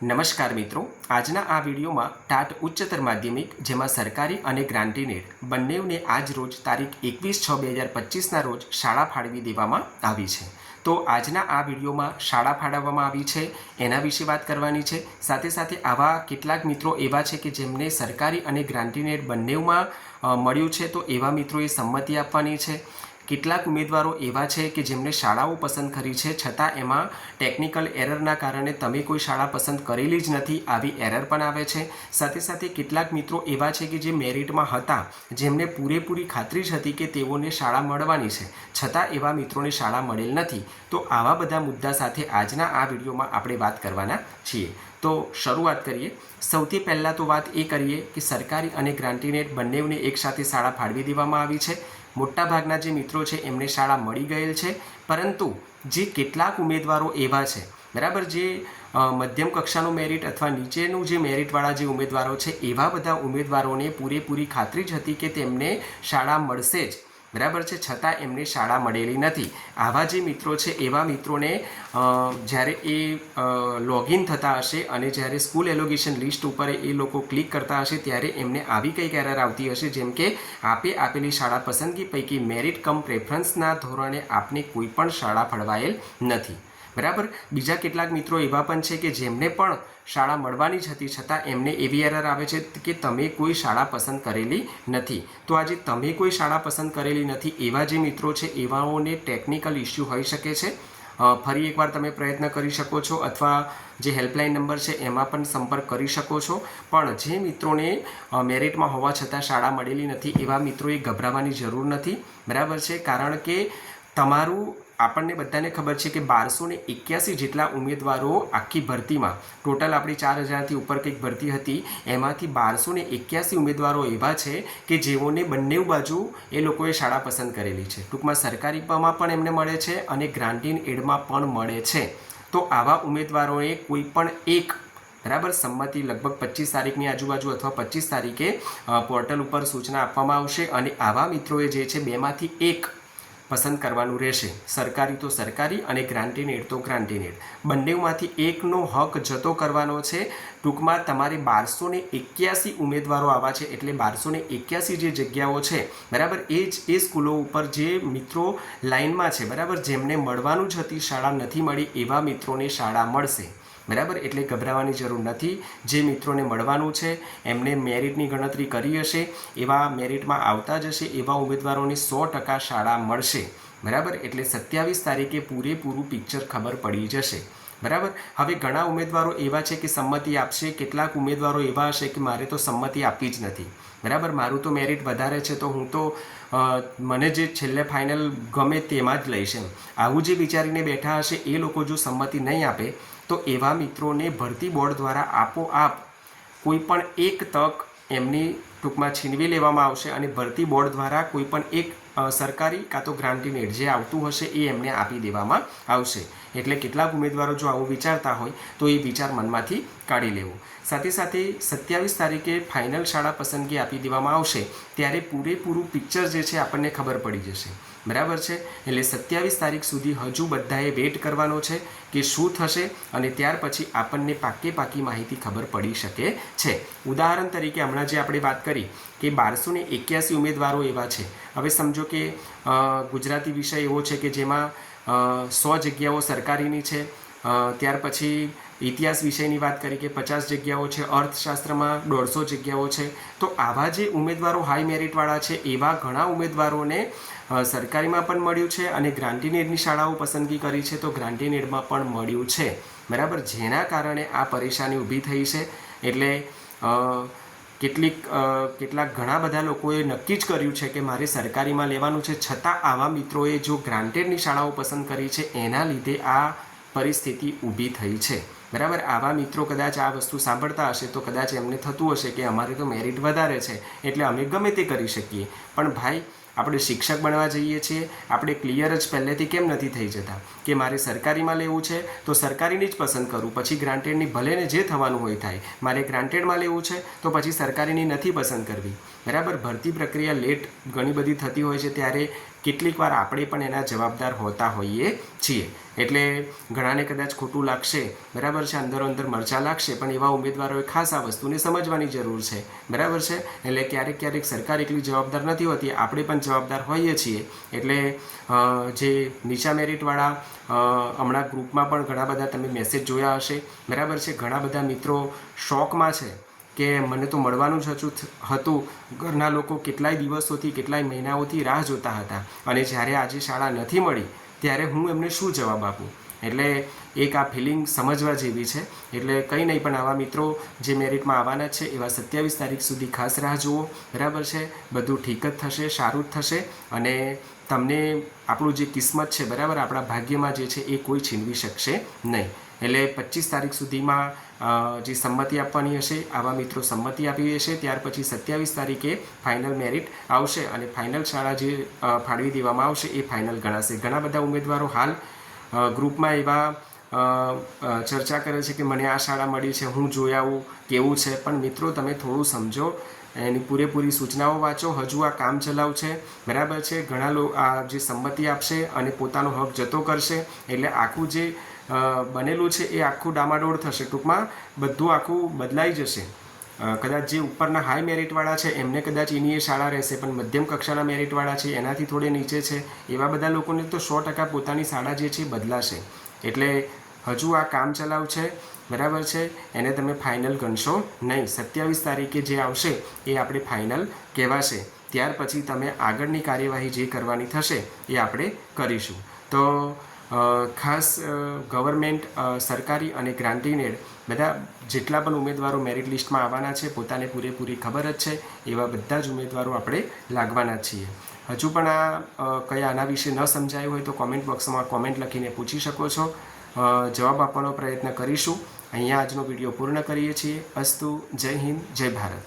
નમસ્કાર મિત્રો, આજના આ વિડીયોમાં ટાટ ઉચ્ચતર માધ્યમિક જેમાં સરકારી અને ગ્રાન્ટીનેડ બંનેને આજ રોજ તારીખ 21/6/2025ના રોજ શાળા ફાળવી દેવામાં આવી છે। તો આજના આ વિડીયોમાં શાળા ફાળવવામાં આવી છે એના વિશે વાત કરવાની છે। સાથે સાથે આવા કેટલાક મિત્રો એવા છે કે જેમને સરકારી અને ગ્રાન્ટીનેડ બંનેમાં મળ્યું છે, તો એવા મિત્રોએ સંમતિ આપવાની છે। કેટલાક ઉમેદવારો એવા છે કે જેમને શાળાઓ પસંદ કરી છે છતાં એમાં ટેકનિકલ એરરના કારણે તમે કોઈ શાળા પસંદ કરેલી જ નથી, આવી એરર પણ આવે છે। સાથે સાથે કેટલાક મિત્રો એવા છે કે જે મેરિટમાં હતા, જેમને પૂરેપૂરી ખાતરી જ હતી કે તેઓને શાળા મળવાની છે, છતાં એવા મિત્રોને શાળા મળેલ નથી। તો આવા બધા મુદ્દા સાથે આજના આ વિડીયોમાં આપણે વાત કરવાના છીએ। તો શરૂઆત કરીએ। સૌથી પહેલાં તો વાત એ કરીએ કે સરકારી અને ગ્રાન્ટીનેડ બંનેને એકસાથે શાળા ફાળવી દેવામાં આવી છે। મોટાભાગના જે મિત્રો છે એમને શાળા મળી ગયેલ છે, પરંતુ જે કેટલાક ઉમેદવારો એવા છે બરાબર, જે મધ્યમ કક્ષાનું મેરિટ અથવા નીચેનું જે મેરિટવાળા જે ઉમેદવારો છે, એવા બધા ઉમેદવારોને પૂરેપૂરી ખાતરી જ હતી કે તેમને શાળા મળશે જ બરાબર છે, છતાં એમને શાળા મળેલી નથી। આવા જે મિત્રો છે એવા મિત્રોને જ્યારે એ લોગિન થતા હશે અને જ્યારે સ્કૂલ એલોગેશન લિસ્ટ ઉપર એ લોકો ક્લિક કરતા હશે ત્યારે એમને આવી કંઈક એરર આવતી હશે, જેમ કે આપે આપેલી શાળા પસંદગી પૈકી મેરિટ કમ પ્રેફરન્સના ધોરણે આપને કોઈ પણ શાળા ફળવાયેલ નથી બરાબર। બીજા કેટલાક મિત્રો એવા પણ છે કે જેમને પણ શાળા મળવાની જ હતી, છતાં એમને એવી એરર આવે છે કે તમે કોઈ શાળા પસંદ કરેલી નથી। તો આજે તમે કોઈ શાળા પસંદ કરેલી નથી એવા જે મિત્રો છે એવાઓને ટેકનિકલ ઇસ્યુ હોઈ શકે છે। ફરી એકવાર તમે પ્રયત્ન કરી શકો છો અથવા જે હેલ્પલાઇન નંબર છે એમાં પણ સંપર્ક કરી શકો છો। પણ જે મિત્રોને મેરિટમાં હોવા છતાં શાળા મળેલી નથી એવા મિત્રોએ ગભરાવાની જરૂર નથી બરાબર છે, કારણ કે તમારું આપણને બધાને ખબર છે કે 1281 જેટલા ઉમેદવારો આખી ભરતીમાં, ટોટલ આપણી 4000થી ઉપર કંઈક ભરતી હતી, એમાંથી 1281 ઉમેદવારો એવા છે કે જેઓને બંને બાજુ એ લોકોએ શાળા પસંદ કરેલી છે। ટૂંકમાં સરકારીમાં પણ એમને મળે છે અને ગ્રાન્ટીન એડમાં પણ મળે છે। તો આવા ઉમેદવારોએ કોઈ પણ એક બરાબર સંમતિ લગભગ 25 તારીખની આજુબાજુ અથવા 25 તારીખે પોર્ટલ ઉપર સૂચના આપવામાં આવશે અને આવા મિત્રોએ જે છે બેમાંથી એક પસંદ કરવાનું રહેશે। સરકારી તો સરકારી અને ગ્રાન્ટીનેડ તો ગ્રાન્ટીનેડ, બંનેમાંથી એકનો હક જતો કરવાનો છે। ટૂંકમાં તમારે 1281 ઉમેદવારો આવા છે, એટલે 1281 જે જગ્યાઓ છે બરાબર, એ સ્કૂલો ઉપર જે મિત્રો લાઇનમાં છે બરાબર, જેમને મળવાનું જ હતી શાળા નથી મળી, એવા મિત્રોને શાળા મળશે બરાબર। એટલે ગભરાવાની જરૂર નથી। જે મિત્રોને મળવાનું છે એમને મેરિટની ગણતરી કરી હશે, એવા મેરિટમાં આવતા જ હશે એવા ઉમેદવારોને 100% શાળા મળશે બરાબર। એટલે 27 તારીખે પૂરેપૂરું પિક્ચર ખબર પડી જશે બરાબર। હવે ઘણા ઉમેદવારો એવા છે કે સંમતિ આપશે, કેટલાક ઉમેદવારો એવા હશે કે મારે તો સંમતિ આપવી જ નથી બરાબર, મારું તો મેરિટ વધારે છે, તો હું તો મને જે છેલ્લે ફાઇનલ ગમે તેમાં જ લઈશ એમ, આવું જે વિચારીને બેઠા હશે એ લોકો જો સંમતિ નહીં આપે તો એવા મિત્રોને ભરતી બોર્ડ દ્વારા આપોઆપ કોઈ પણ એક તક એમની ટૂંકમાં છીનવી લેવામાં આવશે અને ભરતી બોર્ડ દ્વારા કોઈ પણ એક સરકારી કાં તો ગ્રાન્ટીનેડ જે આવતું હશે એ એમને આપી દેવામાં આવશે। એટલે કેટલાક ઉમેદવારો જો આવું વિચારતા હોય તો એ વિચાર મનમાંથી કાઢી લેવો। સાથે સાથે 27 તારીખે ફાઇનલ શાળા પસંદગી આપી દેવામાં આવશે ત્યારે પૂરેપૂરું પિક્ચર જે છે આપણને ખબર પડી જશે બરાબર છે। એટલે 27 તારીખ સુધી હજુ બધાએ વેઇટ કરવાનો છે કે શું થશે અને ત્યાર પછી આપણને પાકી માહિતી ખબર પડી શકે છે। ઉદાહરણ તરીકે હમણાં જે આપણે વાત કરી કે 1281 ઉમેદવારો એવા છે, હવે સમજો કે ગુજરાતી વિષય એવો છે કે જેમાં 100 જગ્યાઓ સરકારીની છે, ત્યાર પછી ઇતિહાસ વિષયની વાત કરી કે 50 જગ્યાઓ છે, અર્થશાસ્ત્રમાં 150 જગ્યાઓ છે। તો આવા જે ઉમેદવારો હાઈ મેરિટવાળા છે એવા ઘણા ઉમેદવારોને સરકારીમાં પણ મળ્યું છે અને ગ્રાન્ટીનેડની શાળાઓ પસંદગી કરી છે તો ગ્રાન્ટીનેડમાં પણ મળ્યું છે બરાબર, જેના કારણે આ પરેશાની ઊભી થઈ છે। એટલે કેટલાક ઘણા બધા લોકોએ નક્કી જ કર્યું છે કે મારે સરકારીમાં લેવાનું છે, છતાં આવા મિત્રોએ જો ગ્રાન્ટેડની શાળાઓ પસંદ કરી છે એના લીધે આ પરિસ્થિતિ ઊભી થઈ છે બરાબર। આવા મિત્રો કદાચ આ વસ્તુ સાંભળતા હશે તો કદાચ એમને થતું હશે કે અમારે તો મેરિટ વધારે છે એટલે અમે ગમે તે કરી શકીએ, પણ ભાઈ આપણે શિક્ષક બનવા જઈએ છીએ, આપણે ક્લિયર જ પહેલેથી કેમ નથી થઈ જતા કે મારે સરકારીમાં લેવું છે તો સરકારીની જ પસંદ કરું, પછી ગ્રાન્ટેડની ભલે ને જે થવાનું હોય થાય, મારે ગ્રાન્ટેડમાં લેવું છે તો પછી સરકારીની નથી પસંદ કરવી બરાબર। ભરતી પ્રક્રિયા લેટ ઘણી બધી થતી હોય છે ત્યારે કેટલીક વાર આપણે પણ એના જવાબદાર હોતા હોઈએ છીએ. એટલે ઘણાને કદાચ ખોટું લાગશે, બરાબર છે, અંદરો અંદર મરચાં લાગશે, પણ એવા ઉમેદવારોએ ખાસ આ વસ્તુને સમજવાની જરૂર છે, બરાબર છે. એટલે ક્યારેક ક્યારેક સરકાર એકલી જવાબદાર નથી હોતી, આપણે પણ જવાબદાર હોઈએ છીએ. એટલે જે નીચા મેરિટવાળા હમણાં ગ્રુપમાં પણ ઘણા બધા તમે મેસેજ જોયા હશે, બરાબર છે. ઘણા બધા મિત્રો શોકમાં છે કે મને તો મળવાનું જ હતું. ઘરના લોકો કેટલાય દિવસોથી, કેટલાય મહિનાઓથી રાહ જોતા હતા, અને જ્યારે આજે શાળા નથી મળી ત્યારે હું એમને શું જવાબ આપું. એટલે એક આ ફિલિંગ સમજવા જેવી છે. એટલે કંઈ નહીં, પણ આવા મિત્રો જે મેરિટમાં આવવાના છે એવા 27 તારીખ સુધી ખાસ રાહ જુઓ, બરાબર છે. બધું ઠીક જ થશે, સારું જ થશે, અને તમને આપણું જે કિસ્મત છે, બરાબર, આપણા ભાગ્યમાં જે છે એ કોઈ છીનવી શકશે નહીં. એટલે 25 તારીખ સુધીમાં જે સંમતિ આપવાની હશે, આવા મિત્રો સંમતિ આપી હશે. ત્યાર પછી 27 તારીખે ફાઇનલ મેરિટ આવશે, અને ફાઇનલ શાળા જે ફાળવી દેવામાં આવશે એ ફાઇનલ ગણાશે. ઘણા બધા ઉમેદવારો હાલ ગ્રુપમાં એવા ચર્ચા કરે છે કે મને આ શાળા મળી છે, હું જોઈ આવું કેવું છે. પણ મિત્રો, તમે થોડું સમજો, એની પૂરેપૂરી સૂચનાઓ વાંચો. હજુ આ કામ ચલાવ છે, બરાબર છે. ઘણા લોકો આ જે સંમતિ આપશે અને પોતાનો હક જતો કરશે, એટલે આખું જે બનેલું છે એ આખું ડામાડોળ થશે. ટૂંકમાં બધું આખું બદલાઈ જશે. કદાચ જે ઉપરના હાઈ મેરિટવાળા છે એમને કદાચ એની એ શાળા રહેશે, પણ મધ્યમ કક્ષાના મેરિટવાળા છે, એનાથી થોડે નીચે છે, એવા બધા લોકોને તો 100% પોતાની શાળા જે છે બદલાશે. એટલે હજુ આ કામ ચલાવ છે, બરાબર છે. એને તમે ફાઇનલ ગણશો નહીં. 27 તારીખે જે આવશે એ આપણે ફાઇનલ કહેવાશે. ત્યાર પછી તમે આગળની કાર્યવાહી જે કરવાની થશે એ આપણે કરીશું. તો ખાસ ગવર્મેન્ટ, સરકારી અને ગ્રાન્ટીનેડ બધા જેટલા પણ ઉમેદવારો મેરિટ લિસ્ટમાં આવવાના છે, પોતાને પૂરેપૂરી ખબર જ છે, એવા બધા જ ઉમેદવારો આપણે લાગવાના છીએ. હજુ પણ કયા આના વિશે ન સમજાયું હોય તો કોમેન્ટ બોક્સમાં કોમેન્ટ લખીને પૂછી શકો છો. જવાબ આપવાનો પ્રયત્ન કરીશું. અહીંયા આજનો વિડીયો પૂર્ણ કરીએ છીએ. અસ્તુ. જય હિન્દ, જય ભારત.